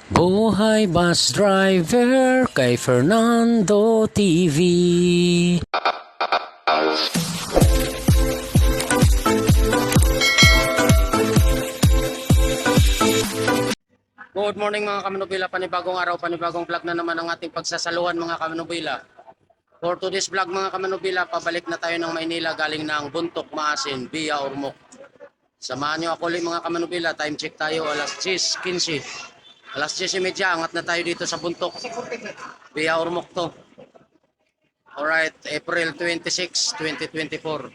Buhay Bus Driver kay Fernando TV. Good morning mga kamanubila, panibagong araw, panibagong vlog na naman ang ating pagsasaluhan mga kamanubila. For today's vlog mga kamanubila, pabalik na tayo ng Maynila galing ng Buntok, Maasin via Ormoc. Samahan nyo ako ulit mga kamanubila, time check tayo alas 10:15. Alas 10:30, angat na tayo dito sa Buntok via Ormoc to. Alright, April 26, 2024.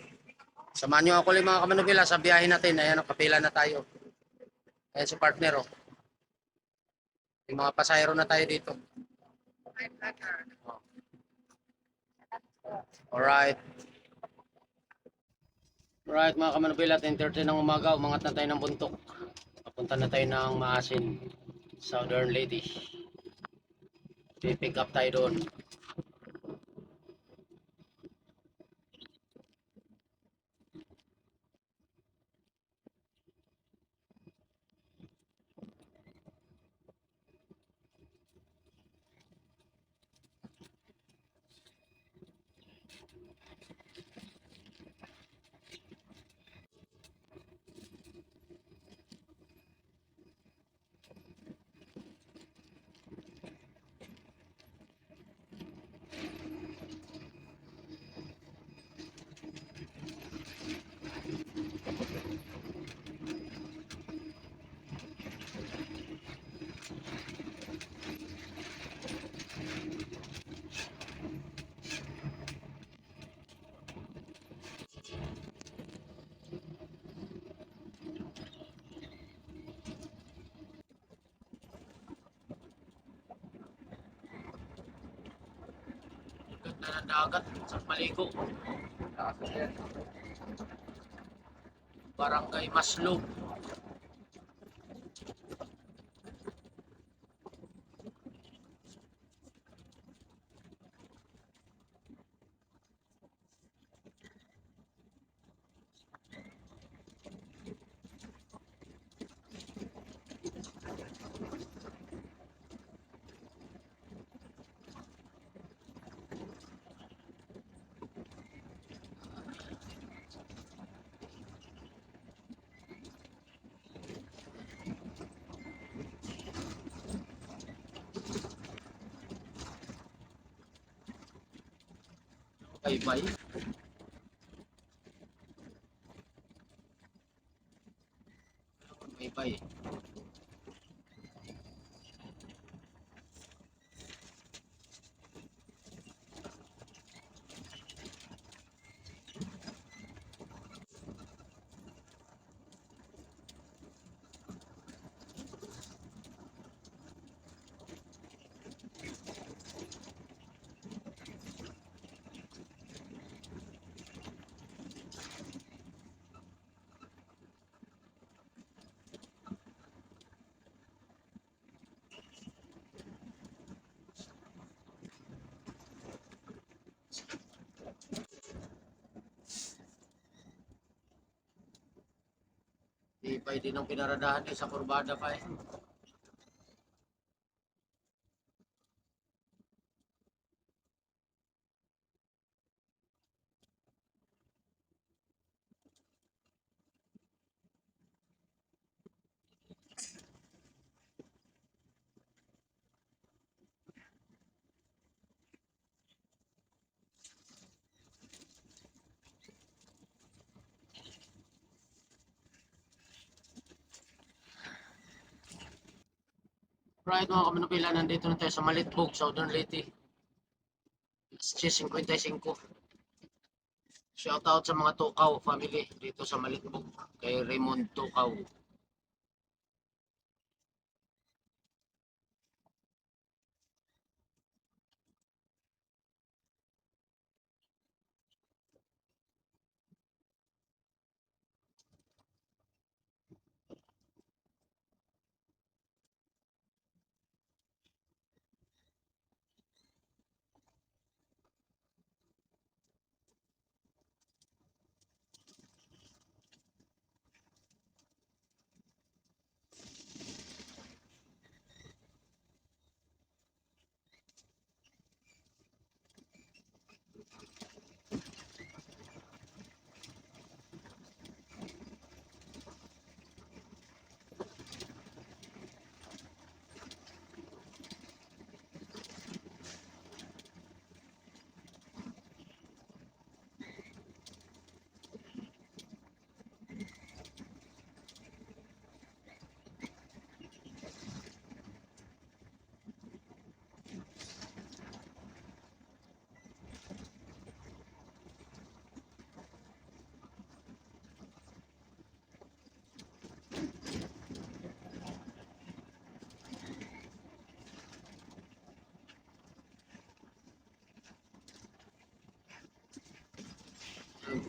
Samahan nyo ako ulit mga kamanubila sa biyahe natin. Ayan, kapila na tayo. Ayan si partner oh. Yung mga pasahero na tayo dito. Alright. Alright mga kamanubila, 10:30 ng umaga, umangat na tayo ng Buntok. Papunta na tayo ng Maasin, Southern Lady. Pipick up tayo doon. Ganda ng dagat sa Paligo. Barangay Maslog. Baybay. Baybay. Baybay din ang pinaradahan sa kurbada pa eh. Right mga kamanubila, nandito na tayo sa Malitbog, Southern Leyte. 55. Shout out sa mga Tukaw family dito sa Malitbog. Kay Raymond Tukaw.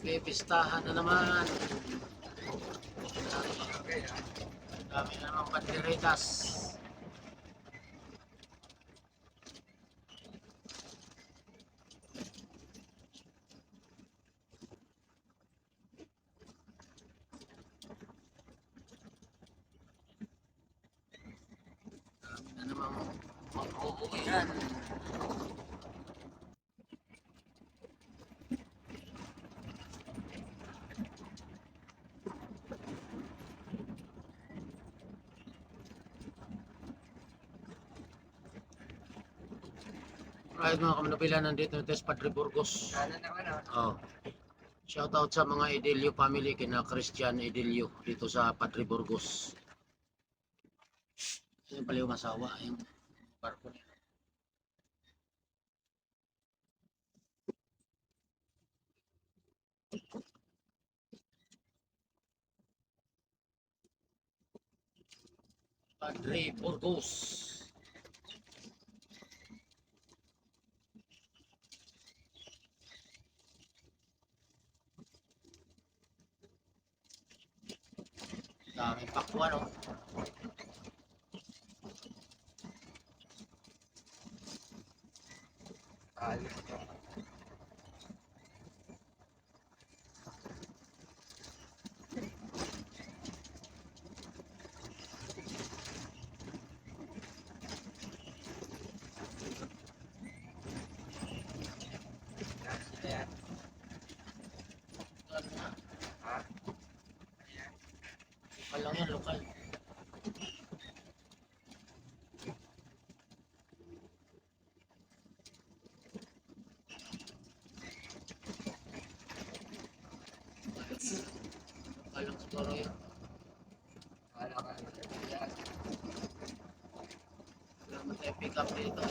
Pipistahan na naman. Dami na naman banderitas. Dami na naman mag-uuwian. Right mga kamanapila, nandito na tayo sa Padre Burgos. Oh. Shout out sa mga Edelio family, kina Christian Edelio dito sa Padre Burgos. Yan pala yung asawa, yung barko niya. Padre Burgos. Daming pakwan, no? Lokal lang yan, lokal. Lokal lang siguro yun. Wala mo tayo pick up dito.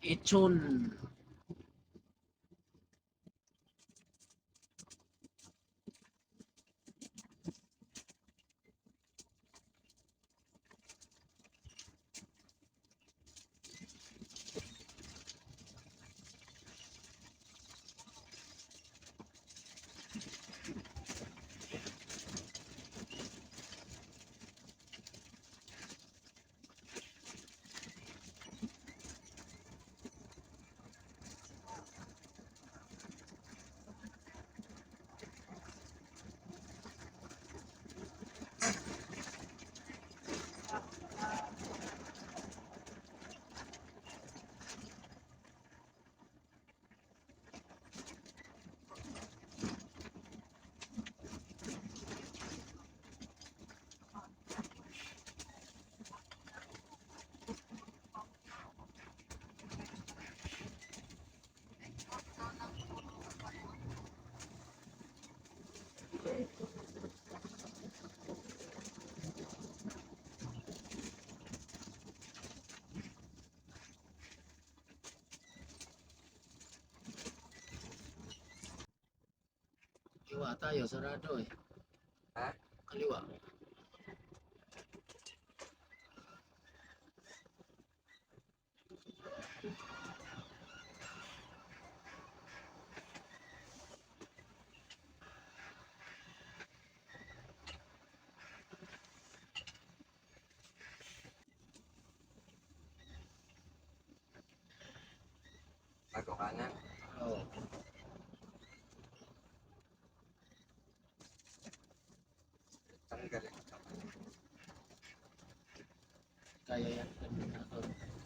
Ichon. Kaliwa tayo, sarado eh. Ha? Kaliwa. Ako kanan. Oo. Tanggalin. Kaya yan.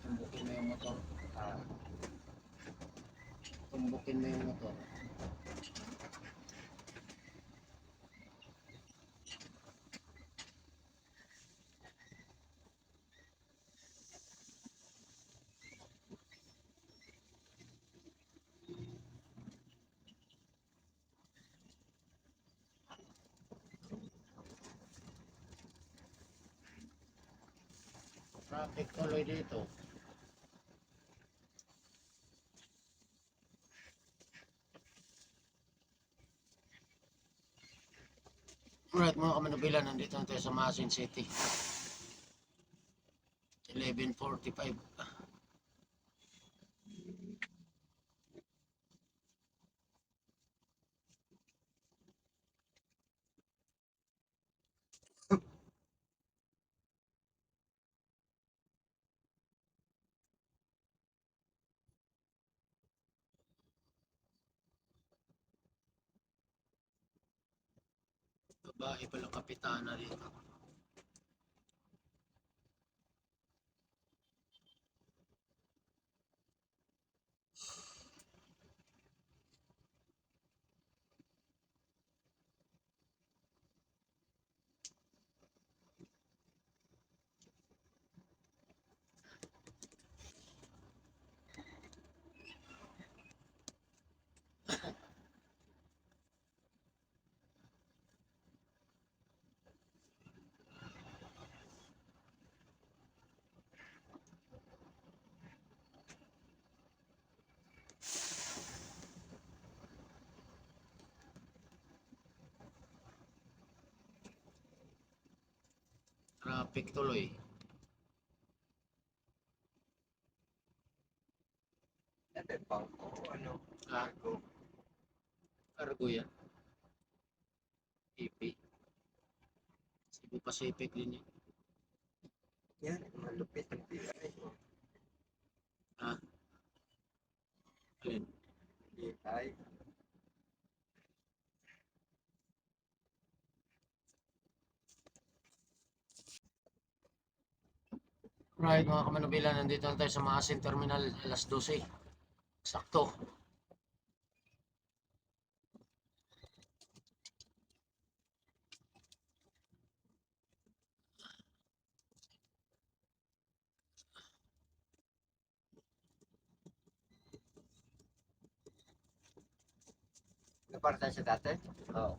Tumbukin mo yung motor. Ah, Tumbukin mo yung motor. Traffic tuloy dito. Alright mga kamanubila, nandito na tayo sa Masin City. 11:45. Babae palang kapitana dito. Traffic tuloy. ete bangko, ano, Ah, cargo. cargo yan. EP. Cebu Pacific din yan. Yan, malupit ang pilay mo. Ah, alin? Pilay. Right mga kamanubila, nandito na tayo sa Maasin Terminal, alas 12. Sakto. Naparta siya dati? Oo.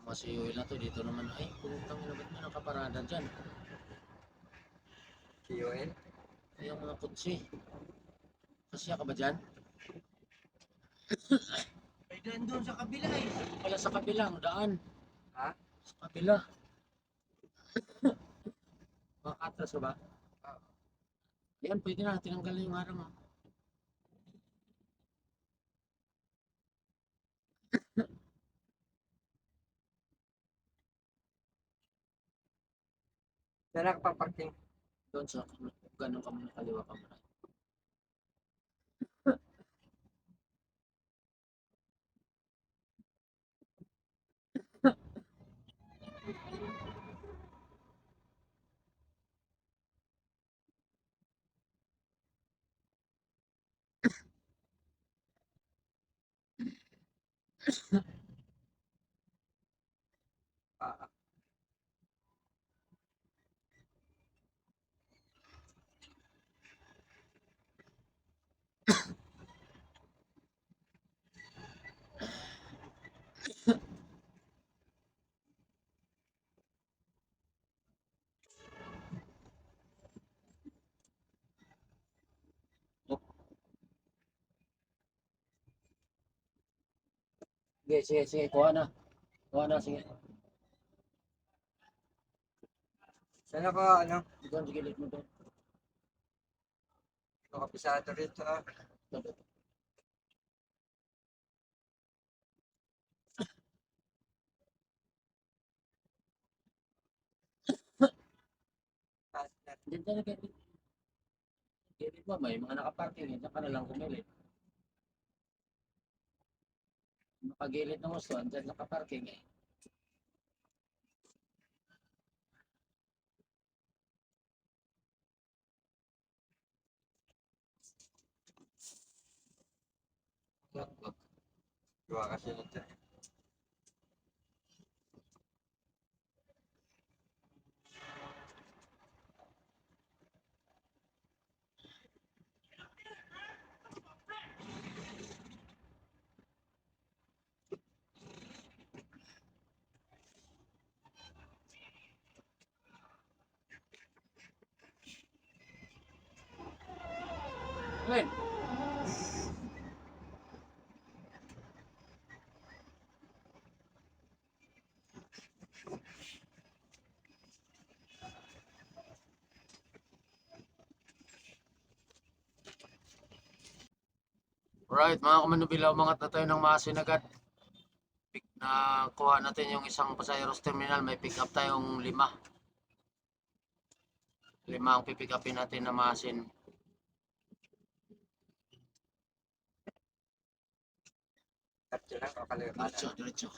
Masiyuil na to, dito naman. Ay, putang ina, ba't may nakaparada dyan? QN? Ay, ang mga kutsi. Kasya ka ba dyan? Ay, doon sa kabila eh. Wala sa kabilang daan. Ha? Sa kabila. Makatras ka ba? Ayan, pwede na. Tinanggal na yung harang. Saan nakapaparking? Doon sa ganun ka muna, kaliwa ka muna. Ah, Sige, sige, sige. Kuha na. Kuha na, sige. saan ako, ano? Doon, sige, mo doon. Kapisado rito ah. Partner. Diyan talaga. Gilid mo, may mga nakaparking. Diyan ka na lang kumilit. Nakagilid ng gusto, andyan nakaparking eh. Wag, wag. Gawa kasi nito. Glenn! Right, mga kamanubila, umangat na tayo ng Maasin agad. Na kuha natin yung isang Pasajeros Terminal, may pick up tayong 5. 5 ang pipick upin natin na Maasin. Diretso lang o kaliwa Diretso, kanan. diretso.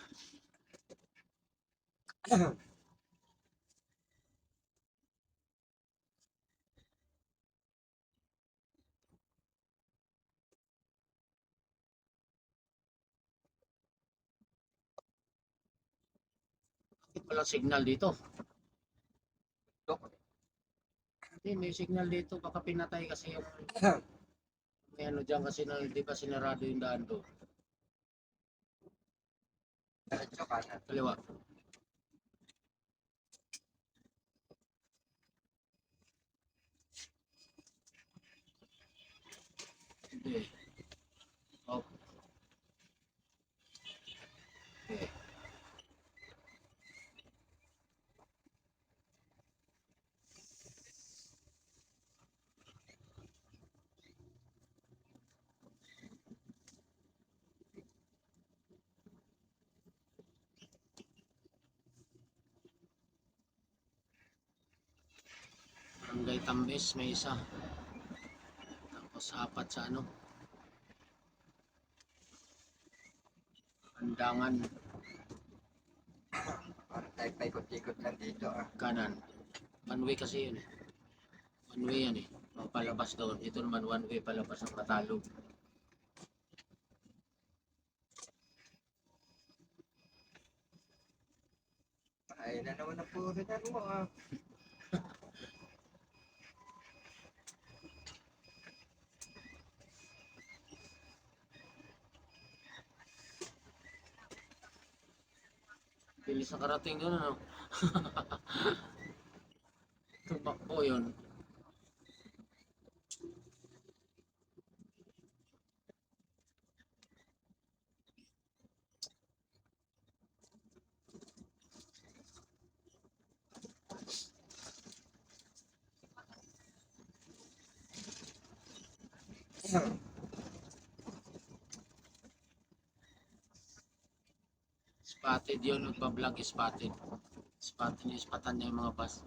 Walang signal dito. Dok. Hindi, may signal dito. Baka pinatay kasi yung may ano dyan kasi na, di ba sinarado yung daan doon. Diretso kanan. Kaliwa. Hindi. Oh. Okay. Barangay Tambes, may isa. Tapos 4 sa ano. Andangan, Parang tayo paikot-ikot lang dito ah. kanan. One way kasi yun eh. One way yan eh. O, palabas doon. Ito naman one way palabas ang Matalog. Ay na naman ang puro na mo ah. Bilis na karating doon ano. Tumakbo yun. Spotted yun. Nagpa-vlog spotted. Spotted niya. Spotted niya yung mga bus.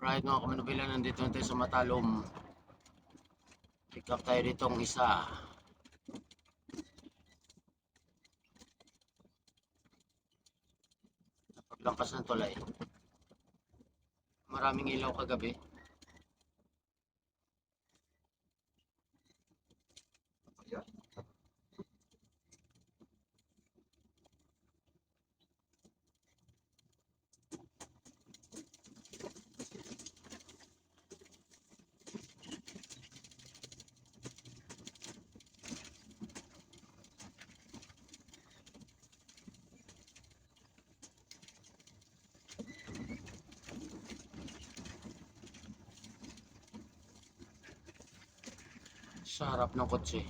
Right mga kamanubila, nandito na tayo sa Matalom. Pick up tayo ditong isa. Paglampas ng tulay. Maraming ilaw kagabi. Sa harap ng kotse.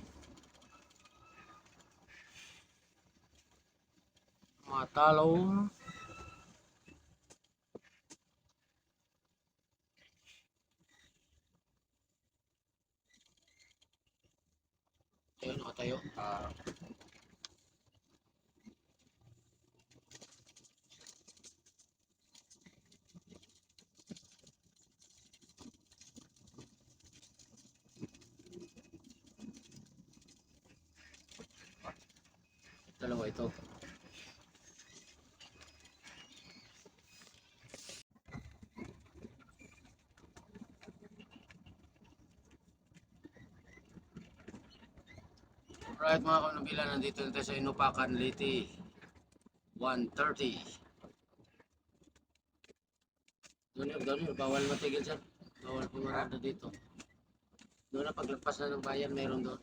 Mga talong. Ayun, nakatayo. Dalawa ito. Alright mga kanubila, nandito na tayo sa Inupakan, Leyte. 1:30. Doon yun, bawal matigil sir. Bawal pumarada dito. Doon na paglagpas na ng bayan, meron doon.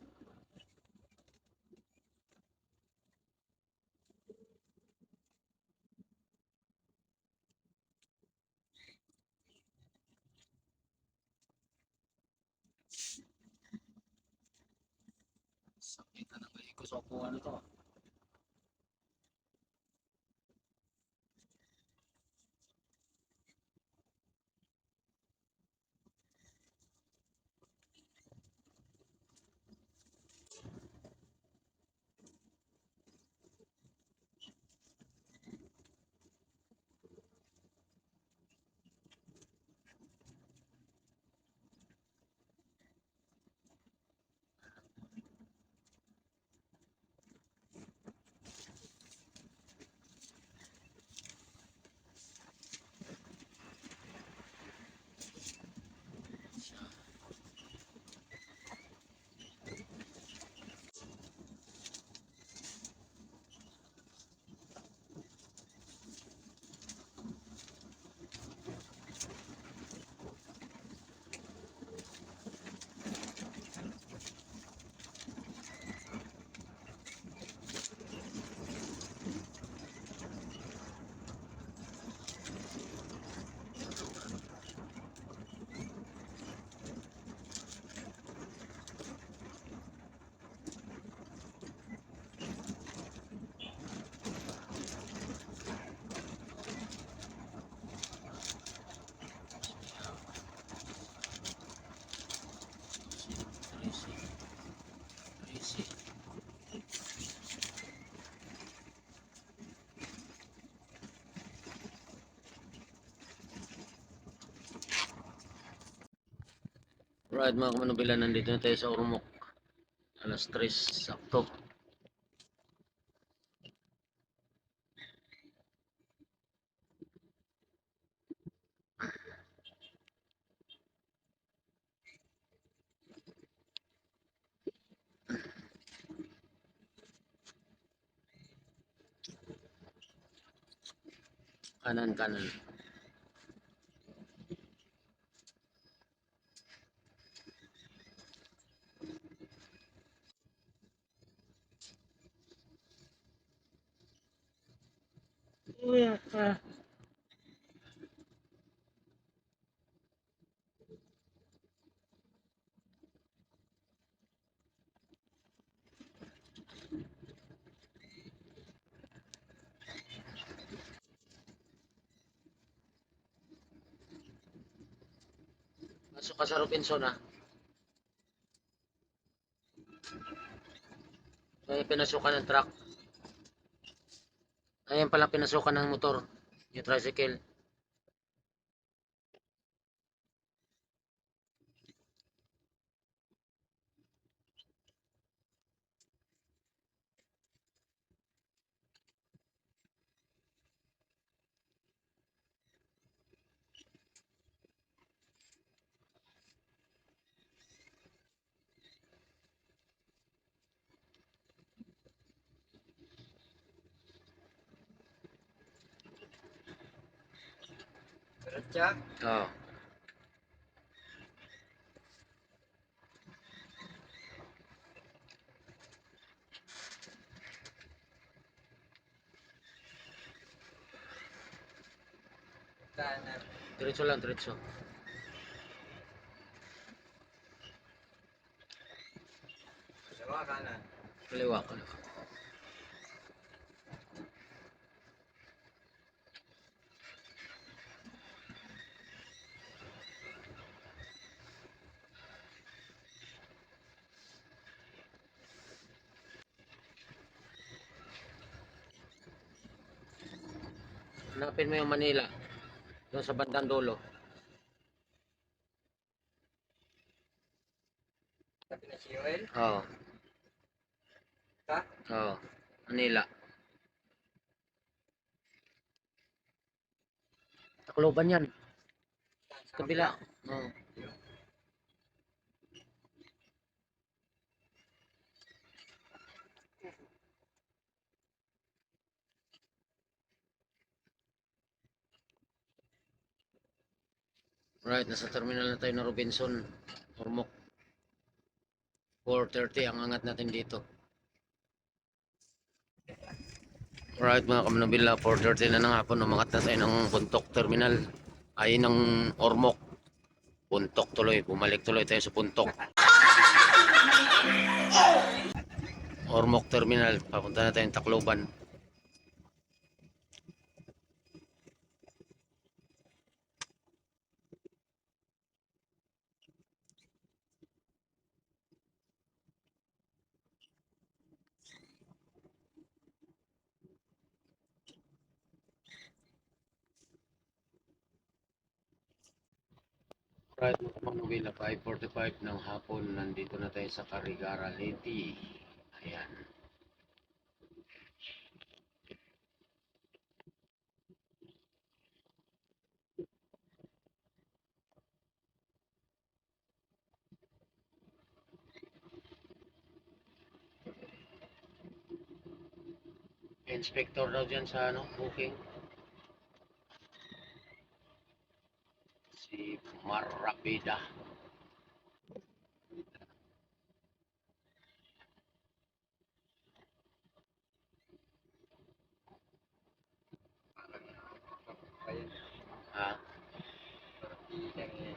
Sakita ng ko sa upuan ito. Alright mga kamanubila, nandito na tayo sa Ormoc. Alas 3, sakto. Kanan. Pasok ka sa Robinson ha. Ay, pinasukan ng truck. Ayan pala pinasukan ng motor. Yung tricycle. Diretsa. Oo. Kanan. Diretso lang, diretso. kanan. Kaliwa, kaliwa. Hanapin mo yung Manila. Doon sa bandang dulo. Sabi na si Joel. Oo. Ha? Oo. Manila. Tacloban yan. Sa Kabila. Oo. Right, nasa terminal na tayo ng Robinson. Ormoc. 4:30 ang angat natin dito. Right mga kamanubila, 4:30 na ng hapon. Umangat na tayo ng Buntok Terminal. Ay ng Ormoc. Buntok tuloy. Bumalik tuloy tayo sa Buntok. Ormoc Terminal. Papunta na tayong Tacloban. Right mga kamanubila, 5:45 ng hapon. Nandito na tayo sa Carigara, Leyte. Ayan. Inspector daw dyan sa booking. Si Marrapida. Ayun. Ha? Ilang yan.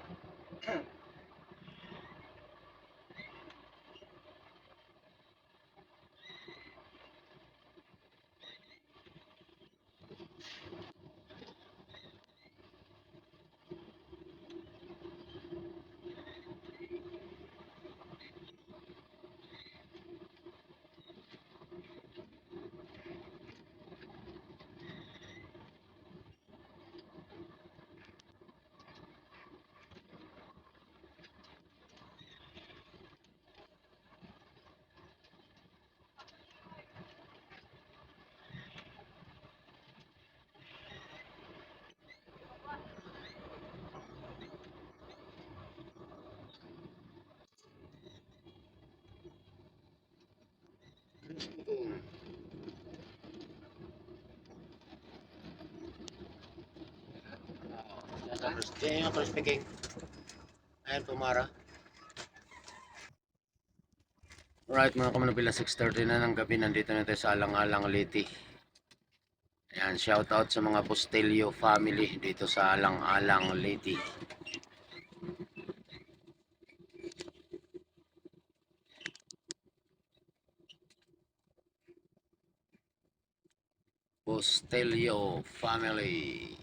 Yan yung crispy cake. Ayan, Pumara. Right mga kamanubila, 6:30 na ng gabi. Nandito na tayo sa Alang-Alang, Leyte. Ayan, shout out sa mga Bustelio family dito sa Alang-Alang, Leyte. Bustelio family.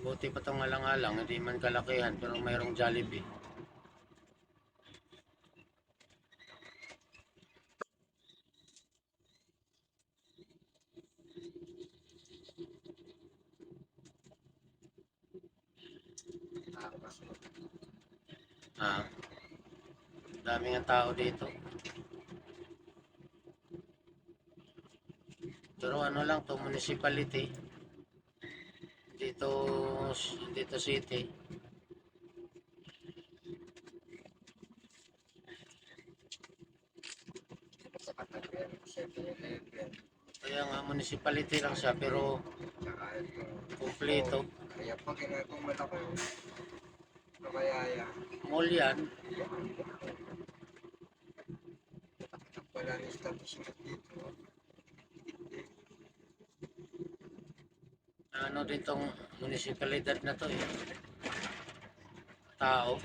Buti pa tong alang-alang, hindi man kalakihan pero mayroong Jollibee. Ah, dami ng tao dito. Pero ano lang to, municipality. Dito, dito city. Kaya nga municipality lang siya pero Tsaka ito. kumpleto. Kaya pag ginagawa malaki, ano kaya yan? Mall yan. Wala na establishment dito. Ano din tong municipalidad na to eh. Tao.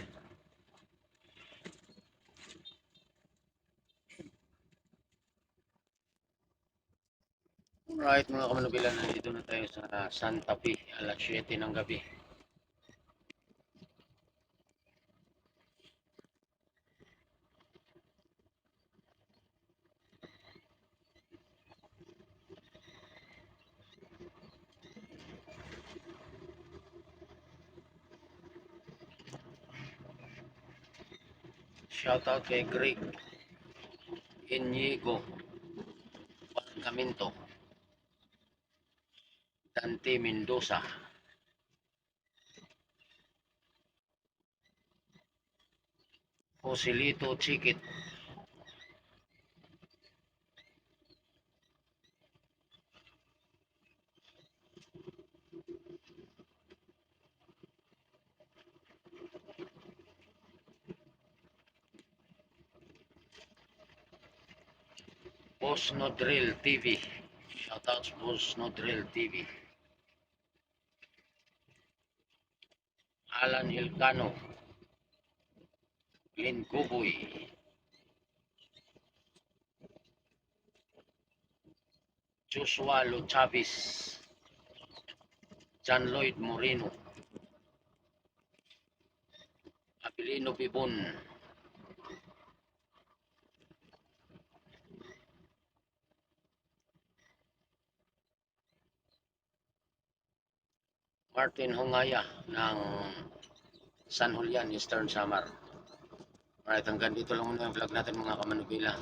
Right mga kamanubilan, nandito na tayo sa Santa Fe, alas 7 ng gabi. Shoutout kay Greg Inigo Palcaminto, Dante Mendoza, Joselito Chiquit, Boss No Drill TV. Shoutouts Boss No Drill TV. Alan Hilcano, Lynn Kuboy, Joshua Lo Chavez, John Lloyd Moreno, Abilino Pibon, Martin Hongaya ng San Julian, Eastern Samar. Alright, hanggang dito lang muna yung vlog natin mga kamanubila.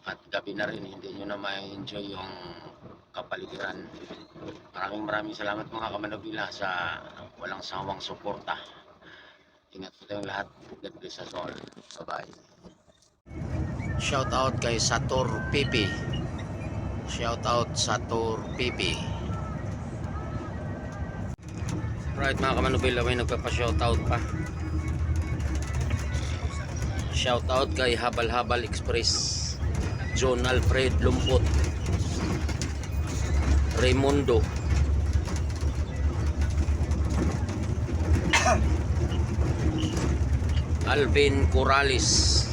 At gabi na rin, hindi nyo na ma-enjoy yung kapaligiran. Maraming salamat mga kamanubila sa walang sawang suporta. Ingat po tayong lahat. God bless us all. Bye-bye. Shout out kay Sator Pipi. Shout out Sator Pipi. Right mga kamanubila, may nagpapa-shoutout pa. Shoutout kay Habal Habal Express, John Alfred Lumpot, Raimundo, Alvin Corrales,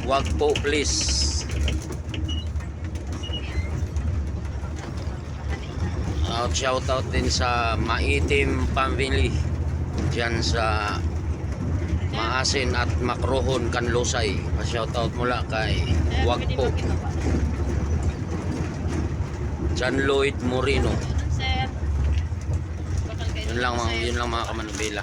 wag po please. Shoutout din sa Maitim Family dyan sa Maasin at Makrohon, Kanlusay. Pa-shoutout mula kay Wagpo, John Lloyd Moreno. Yun lang mga kamanubila.